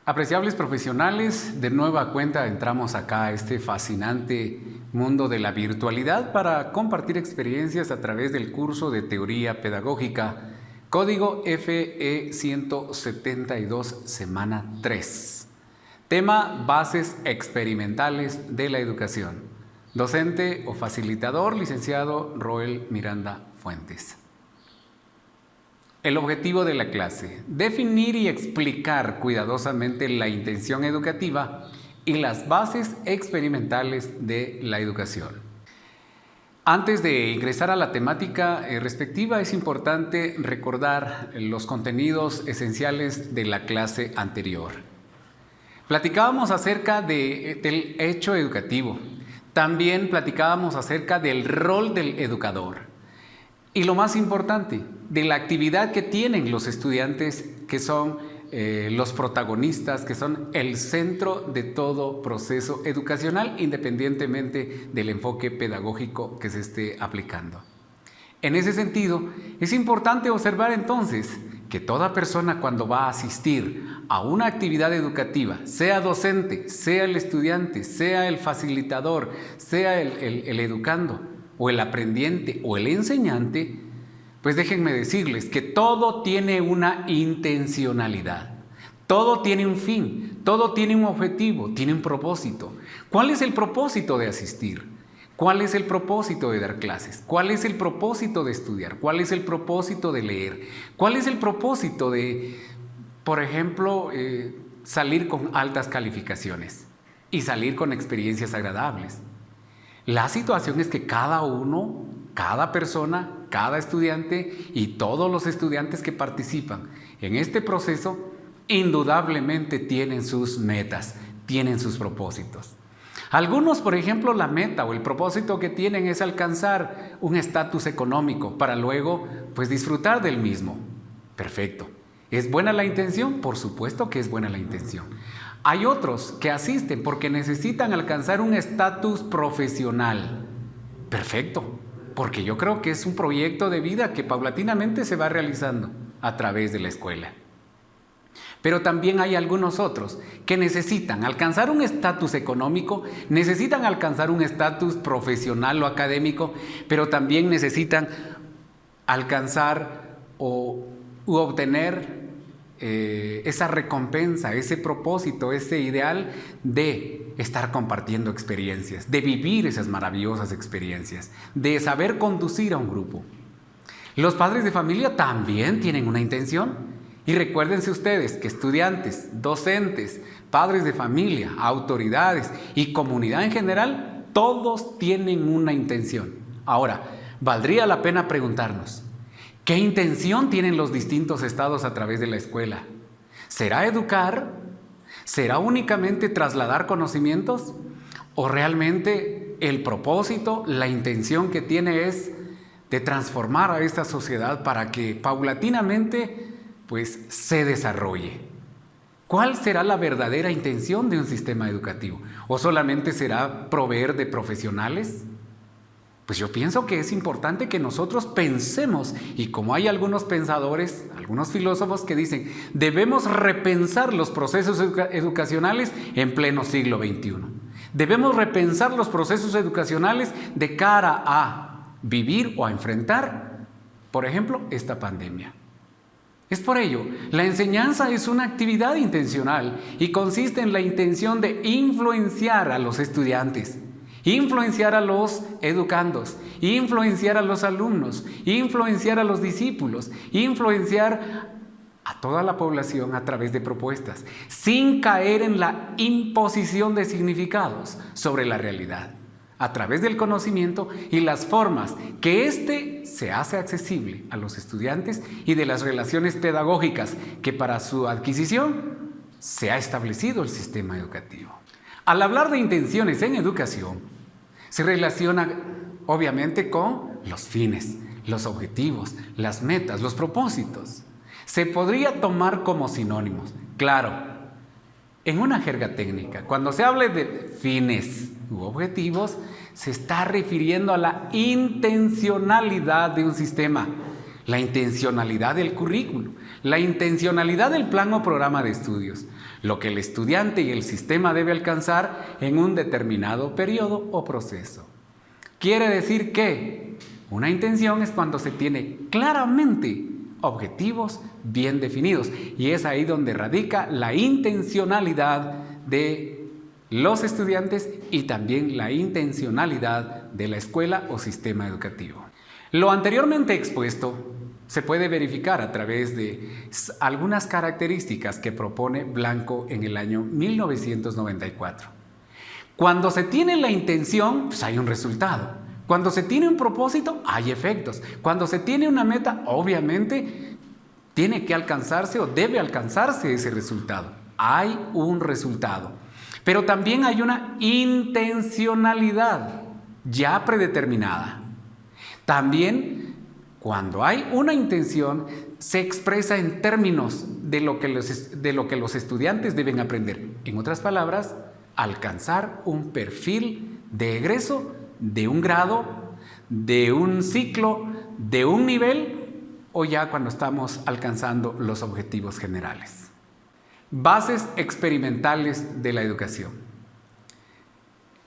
Apreciables profesionales, de nueva cuenta entramos acá a este fascinante mundo de la virtualidad para compartir experiencias a través del curso de Teoría Pedagógica, código FE 172, semana 3. Tema: Bases experimentales de la educación. Docente o facilitador, licenciado Roel Miranda Fuentes. El objetivo de la clase: definir y explicar cuidadosamente la intención educativa y las bases experimentales de la educación. Antes de ingresar a la temática respectiva, es importante recordar los contenidos esenciales de la clase anterior. Platicábamos acerca del hecho educativo. También platicábamos acerca del rol del educador. Y lo más importante, de la actividad que tienen los estudiantes, que son los protagonistas, que son el centro de todo proceso educacional, independientemente del enfoque pedagógico que se esté aplicando. En ese sentido, es importante observar entonces que toda persona, cuando va a asistir a una actividad educativa, sea docente, sea el estudiante, sea el facilitador, sea el educando, o el aprendiente o el enseñante, pues déjenme decirles que todo tiene una intencionalidad, todo tiene un fin, todo tiene un objetivo, tiene un propósito. ¿Cuál es el propósito de asistir? ¿Cuál es el propósito de dar clases? ¿Cuál es el propósito de estudiar? ¿Cuál es el propósito de leer? ¿Cuál es el propósito de, por ejemplo, salir con altas calificaciones y salir con experiencias agradables? La situación es que cada uno, cada persona, cada estudiante y todos los estudiantes que participan en este proceso indudablemente tienen sus metas, tienen sus propósitos. Algunos, por ejemplo, la meta o el propósito que tienen es alcanzar un estatus económico para luego disfrutar del mismo. Perfecto. ¿Es buena la intención? Por supuesto que es buena la intención. Hay otros que asisten porque necesitan alcanzar un estatus profesional. Perfecto, porque yo creo que es un proyecto de vida que paulatinamente se va realizando a través de la escuela. Pero también hay algunos otros que necesitan alcanzar un estatus económico, necesitan alcanzar un estatus profesional o académico, pero también necesitan alcanzar u obtener esa recompensa, ese propósito, ese ideal de estar compartiendo experiencias, de vivir esas maravillosas experiencias, de saber conducir a un grupo. Los padres de familia también tienen una intención. Y recuérdense ustedes que estudiantes, docentes, padres de familia, autoridades y comunidad en general, todos tienen una intención. Ahora, valdría la pena preguntarnos: ¿qué intención tienen los distintos estados a través de la escuela? ¿Será educar? ¿Será únicamente trasladar conocimientos? ¿O realmente el propósito, la intención que tiene es de transformar a esta sociedad para que paulatinamente se desarrolle? ¿Cuál será la verdadera intención de un sistema educativo? ¿O solamente será proveer de profesionales? Pues yo pienso que es importante que nosotros pensemos, y como hay algunos pensadores, algunos filósofos que dicen, debemos repensar los procesos educacionales en pleno siglo XXI. Debemos repensar los procesos educacionales de cara a vivir o a enfrentar, por ejemplo, esta pandemia. Es por ello, la enseñanza es una actividad intencional y consiste en la intención de influenciar a los estudiantes, influenciar a los educandos, influenciar a los alumnos, influenciar a los discípulos, influenciar a toda la población a través de propuestas, sin caer en la imposición de significados sobre la realidad, a través del conocimiento y las formas que éste se hace accesible a los estudiantes y de las relaciones pedagógicas que para su adquisición se ha establecido el sistema educativo. Al hablar de intenciones en educación, se relaciona obviamente con los fines, los objetivos, las metas, los propósitos. Se podría tomar como sinónimos. Claro, en una jerga técnica, cuando se hable de fines u objetivos, se está refiriendo a la intencionalidad de un sistema. la intencionalidad del currículo, la intencionalidad del plan o programa de estudios, lo que el estudiante y el sistema debe alcanzar en un determinado periodo o proceso. Quiere decir que una intención es cuando se tiene claramente objetivos bien definidos, y es ahí donde radica la intencionalidad de los estudiantes y también la intencionalidad de la escuela o sistema educativo. Lo anteriormente expuesto se puede verificar a través de algunas características que propone Blanco en el año 1994. Cuando se tiene la intención, pues hay un resultado. Cuando se tiene un propósito, hay efectos. Cuando se tiene una meta, obviamente tiene que alcanzarse o debe alcanzarse ese resultado. Hay un resultado. Pero también hay una intencionalidad ya predeterminada. También, cuando hay una intención, se expresa en términos de lo que los estudiantes deben aprender. En otras palabras, alcanzar un perfil de egreso de un grado, de un ciclo, de un nivel, o ya cuando estamos alcanzando los objetivos generales. Bases experimentales de la educación.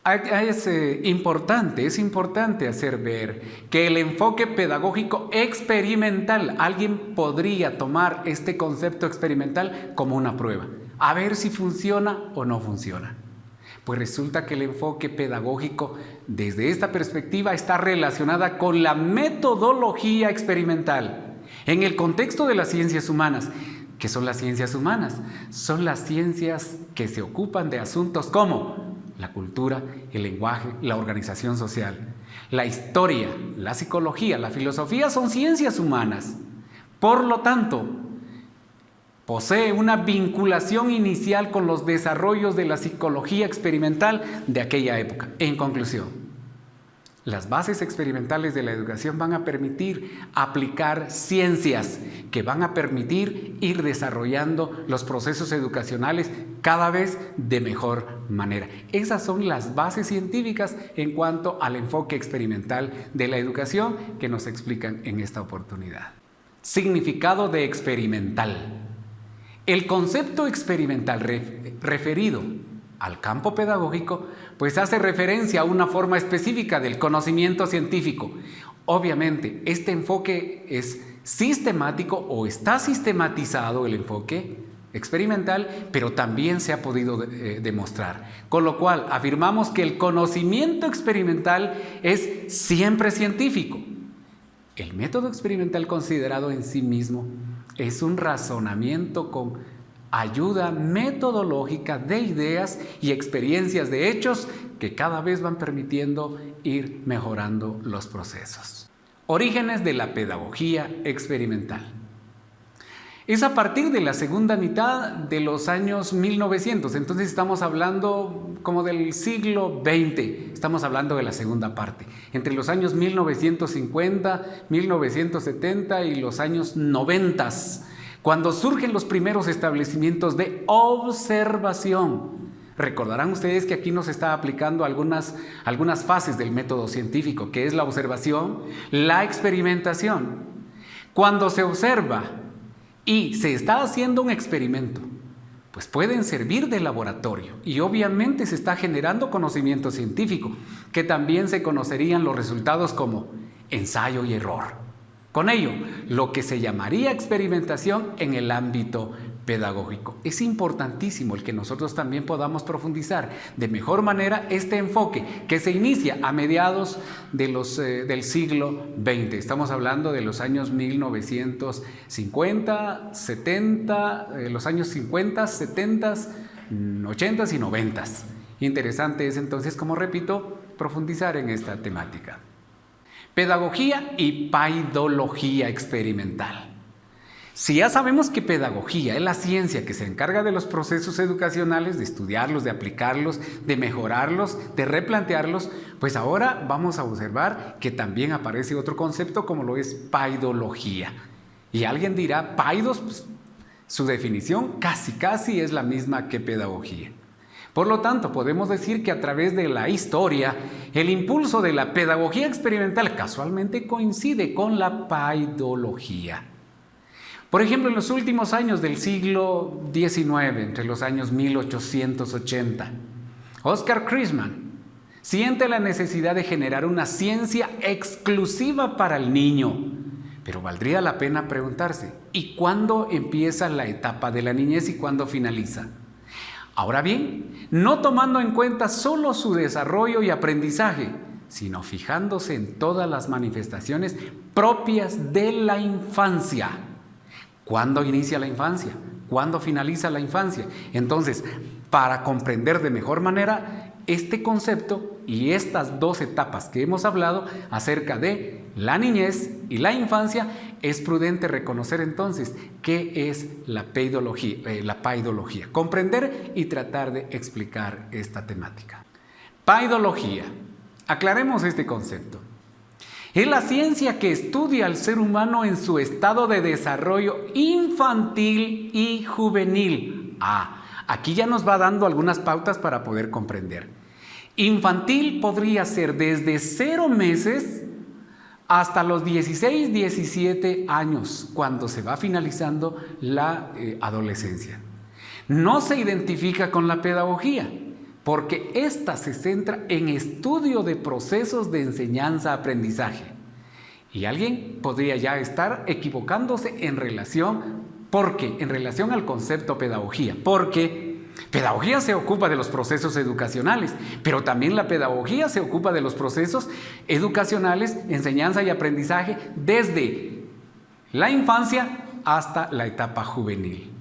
Es importante hacer ver que el enfoque pedagógico experimental, alguien podría tomar este concepto experimental como una prueba, a ver si funciona o no funciona. Pues resulta que el enfoque pedagógico desde esta perspectiva está relacionada con la metodología experimental. En el contexto de las ciencias humanas, ¿qué son las ciencias humanas? Son las ciencias que se ocupan de asuntos como la cultura, el lenguaje, la organización social. La historia, la psicología, la filosofía son ciencias humanas. Por lo tanto, posee una vinculación inicial con los desarrollos de la psicología experimental de aquella época. En conclusión, las bases experimentales de la educación van a permitir aplicar ciencias que van a permitir ir desarrollando los procesos educacionales cada vez de mejor manera. Esas son las bases científicas en cuanto al enfoque experimental de la educación que nos explican en esta oportunidad. Significado de experimental. El concepto experimental referido al campo pedagógico, pues hace referencia a una forma específica del conocimiento científico. Obviamente, este enfoque es sistemático o está sistematizado el enfoque experimental, pero también se ha podido demostrar. Con lo cual, afirmamos que el conocimiento experimental es siempre científico. El método experimental considerado en sí mismo es un razonamiento con ayuda metodológica de ideas y experiencias de hechos que cada vez van permitiendo ir mejorando los procesos. Orígenes de la pedagogía experimental. Es a partir de la segunda mitad de los años 1900, entonces estamos hablando como del siglo XX, estamos hablando de la segunda parte, entre los años 1950, 1970 y los años 90, cuando surgen los primeros establecimientos de observación. Recordarán ustedes que aquí nos está aplicando algunas fases del método científico, que es la observación, la experimentación. Cuando se observa y se está haciendo un experimento, pues pueden servir de laboratorio y obviamente se está generando conocimiento científico, que también se conocerían los resultados como ensayo y error. Con ello, lo que se llamaría experimentación en el ámbito pedagógico. Es importantísimo el que nosotros también podamos profundizar de mejor manera este enfoque que se inicia a mediados del siglo XX. Estamos hablando de los años 1950, 70, los años 50, 70, 80 y 90. Interesante es entonces, como repito, profundizar en esta temática. Pedagogía y paidología experimental. Si ya sabemos que pedagogía es la ciencia que se encarga de los procesos educacionales, de estudiarlos, de aplicarlos, de mejorarlos, de replantearlos, pues ahora vamos a observar que también aparece otro concepto como lo es paidología. Y alguien dirá, paidos, pues, su definición casi es la misma que pedagogía. Por lo tanto, podemos decir que a través de la historia, el impulso de la pedagogía experimental casualmente coincide con la paidología. Por ejemplo, en los últimos años del siglo XIX, entre los años 1880, Oscar Christman siente la necesidad de generar una ciencia exclusiva para el niño. Pero valdría la pena preguntarse, ¿y cuándo empieza la etapa de la niñez y cuándo finaliza? Ahora bien, no tomando en cuenta solo su desarrollo y aprendizaje, sino fijándose en todas las manifestaciones propias de la infancia. ¿Cuándo inicia la infancia? ¿Cuándo finaliza la infancia? Entonces, para comprender de mejor manera este concepto y estas dos etapas que hemos hablado acerca de la niñez y la infancia, es prudente reconocer entonces qué es la paidología, comprender y tratar de explicar esta temática. Paidología. Aclaremos este concepto. Es la ciencia que estudia al ser humano en su estado de desarrollo infantil y juvenil. Aquí ya nos va dando algunas pautas para poder comprender. Infantil podría ser desde 0 meses hasta los 16, 17 años, cuando se va finalizando la adolescencia. No se identifica con la pedagogía, porque ésta se centra en estudio de procesos de enseñanza-aprendizaje. Y alguien podría ya estar equivocándose en relación al concepto pedagogía, porque pedagogía se ocupa de los procesos educacionales, pero también la pedagogía se ocupa de los procesos educacionales, enseñanza y aprendizaje desde la infancia hasta la etapa juvenil.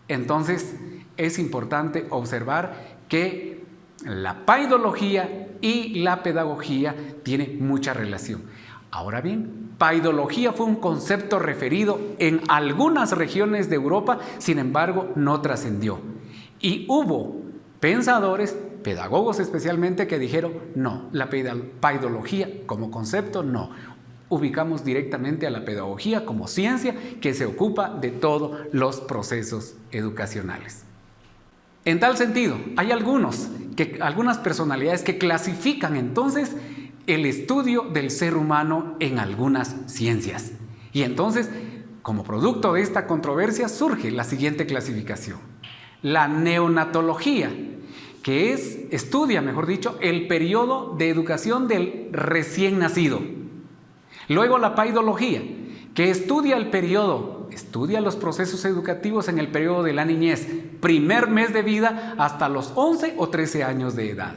Entonces, es importante observar que la paidología y la pedagogía tienen mucha relación. Ahora bien, paidología fue un concepto referido en algunas regiones de Europa, sin embargo, no trascendió. Y hubo pensadores, pedagogos especialmente, que dijeron, no, la paidología como concepto no. Ubicamos directamente a la pedagogía como ciencia que se ocupa de todos los procesos educacionales. En tal sentido, hay algunas personalidades que clasifican entonces el estudio del ser humano en algunas ciencias. Y entonces, como producto de esta controversia, surge la siguiente clasificación. La neonatología, que estudia, el periodo de educación del recién nacido. Luego la paidología, que estudia los procesos educativos en el periodo de la niñez, primer mes de vida hasta los 11 o 13 años de edad.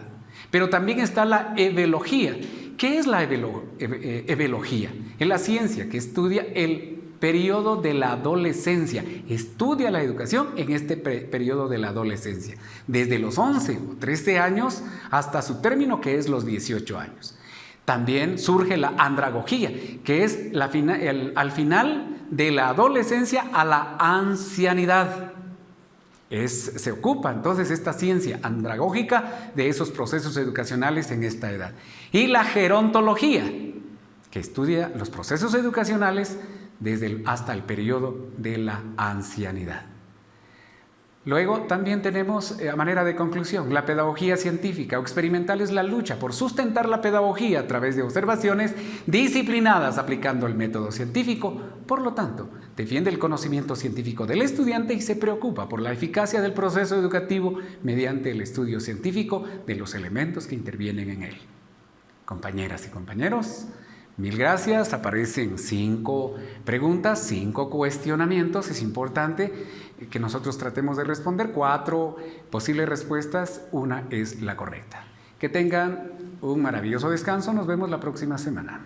Pero también está la evelogía. ¿Qué es la evelogía? Es la ciencia que estudia el periodo de la adolescencia, estudia la educación en este periodo de la adolescencia, desde los 11 o 13 años hasta su término, que es los 18 años. También surge la andragogía, que es al final de la adolescencia a la ancianidad. Se ocupa entonces esta ciencia andragógica de esos procesos educacionales en esta edad. Y la gerontología, que estudia los procesos educacionales hasta el periodo de la ancianidad. Luego también tenemos, a manera de conclusión, la pedagogía científica o experimental es la lucha por sustentar la pedagogía a través de observaciones disciplinadas aplicando el método científico. Por lo tanto, defiende el conocimiento científico del estudiante y se preocupa por la eficacia del proceso educativo mediante el estudio científico de los elementos que intervienen en él. Compañeras y compañeros, mil gracias. Aparecen 5 preguntas, 5 cuestionamientos. Es importante que nosotros tratemos de responder 4 posibles respuestas. Una es la correcta. Que tengan un maravilloso descanso. Nos vemos la próxima semana.